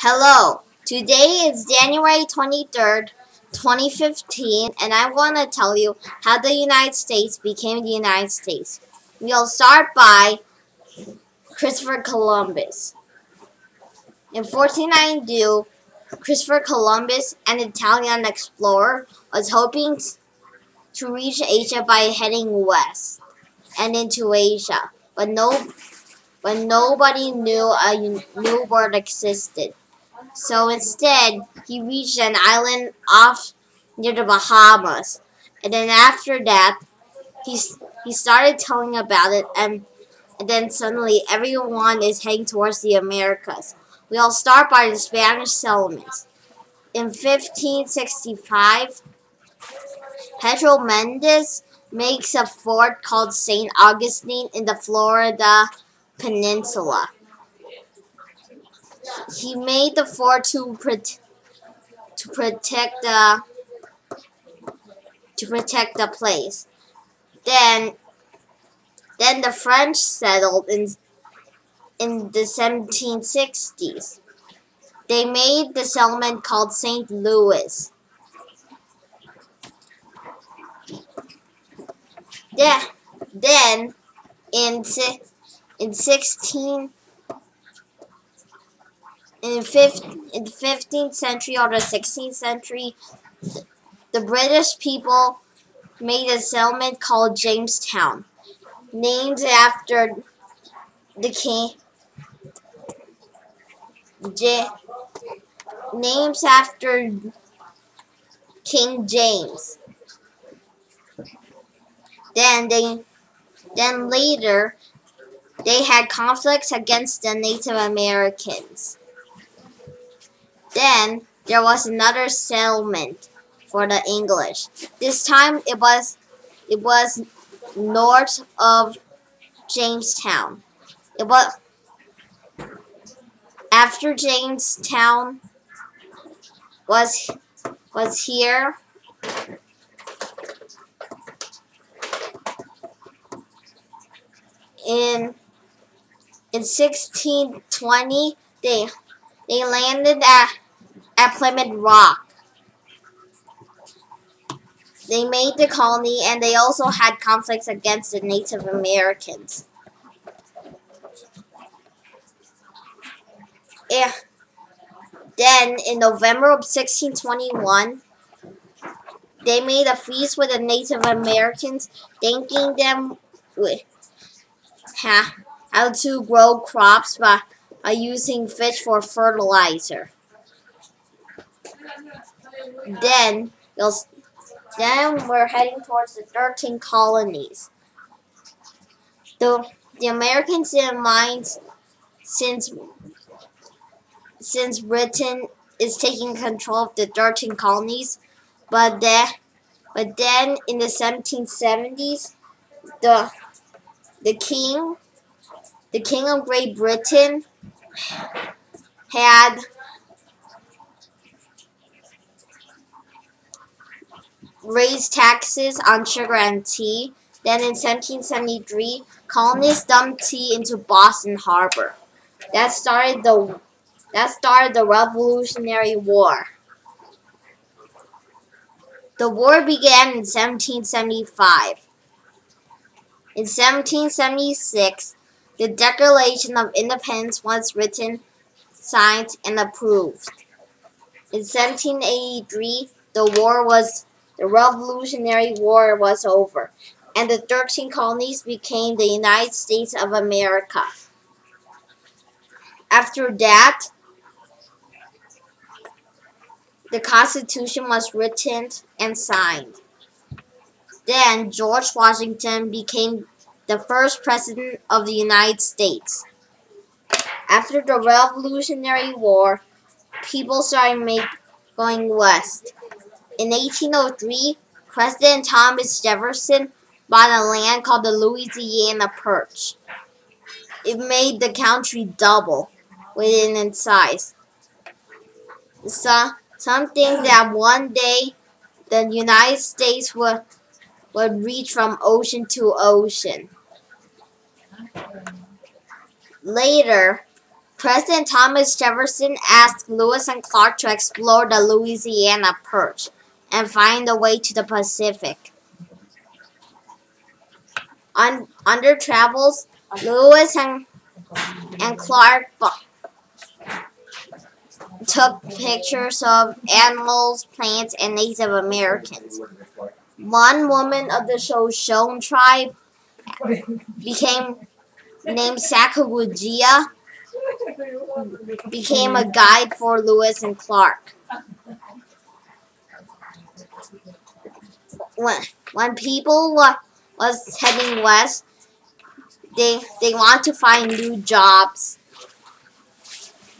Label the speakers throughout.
Speaker 1: Hello, today is January 23rd, 2015, and I want to tell you how the United States became the United States. We'll start by Christopher Columbus. In 1492, Christopher Columbus, an Italian explorer, was hoping to reach Asia by heading west and into Asia, but nobody knew a new world existed. So instead, he reached an island off near the Bahamas. And then after that, he, he started telling about it, and then suddenly everyone is heading towards the Americas. We'll start by the Spanish settlements. In 1565, Pedro Mendes makes a fort called St. Augustine in the Florida Peninsula. He made the fort to protect the place. Then the French settled in the 1760s. They made the settlement called St. Louis. Then in 16 in the 15th century or the 16th century, the British people made a settlement called Jamestown, named after the king. Names after King James. Then later they had conflicts against the Native Americans. Then there was another settlement for the English. This time it was north of Jamestown. It was after Jamestown was here. In 1620, they landed at Plymouth Rock. They made the colony, and they also had conflicts against the Native Americans. Then, in November of 1621, they made a feast with the Native Americans, thanking them with how to grow crops by using fish for fertilizer. Then we're heading towards the 13 colonies. The Americans didn't mind since Britain is taking control of the 13 colonies, but then in the 1770s, the king of Great Britain had raised taxes on sugar and tea. Then in 1773, colonists dumped tea into Boston Harbor. That started the Revolutionary War. The war began in 1775. In 1776, the Declaration of Independence was written, signed, and approved. In 1783, the Revolutionary War was over, and the 13 colonies became the United States of America. After that, the Constitution was written and signed. Then George Washington became the first president of the United States. After the Revolutionary War, people started going west. In 1803, President Thomas Jefferson bought a land called the Louisiana Purchase. It made the country double within its size. Something that one day the United States would reach from ocean to ocean. Later, President Thomas Jefferson asked Lewis and Clark to explore the Louisiana Purchase and find a way to the Pacific. On their travels, Lewis and Clark took pictures of animals, plants, and Native Americans. One woman of the Shoshone tribe became named Sacagawea became a guide for Lewis and Clark. When people was heading west, they want to find new jobs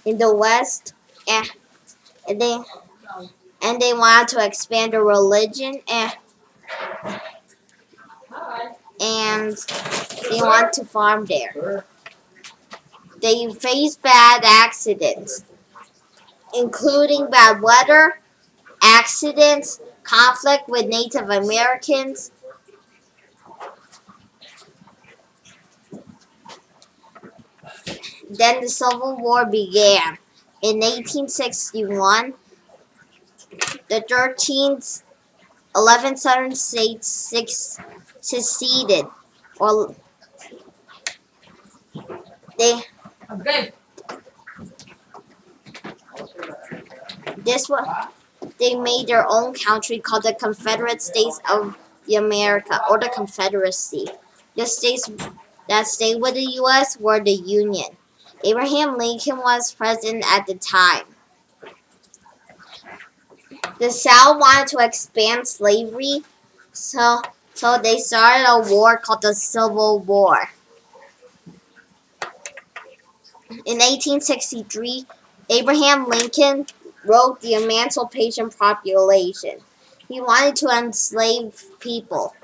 Speaker 1: in the west, and they want to expand their religion, and they want to farm there. They face bad accidents, including bad weather, accidents, conflict with Native Americans. Then the Civil War began. In 1861, the 11 southern states seceded, or they made their own country called the Confederate States of America, or the Confederacy. The states that stayed with the U.S. were the Union. Abraham Lincoln was president at the time. The South wanted to expand slavery, so they started a war called the Civil War. In 1863, Abraham Lincoln wrote the Emancipation Proclamation. He wanted to enslave people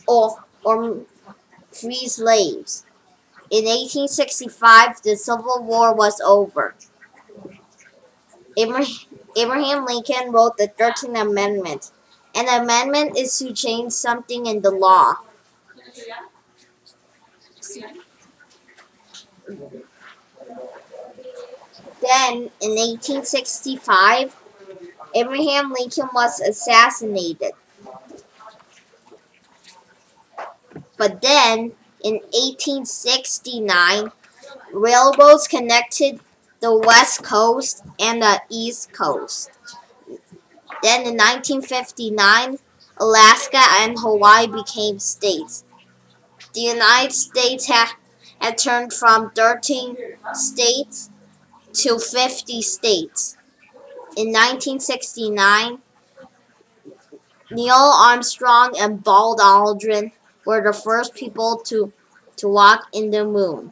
Speaker 1: or free slaves. In 1865, the Civil War was over. Abraham Lincoln wrote the 13th Amendment. An amendment is to change something in the law. Then, in 1865, Abraham Lincoln was assassinated. But then, in 1869, railroads connected the West Coast and the East Coast. Then in 1959, Alaska and Hawaii became states. The United States had turned from 13 states to 50 states. In 1969, Neil Armstrong and Buzz Aldrin were the first people to walk in the moon.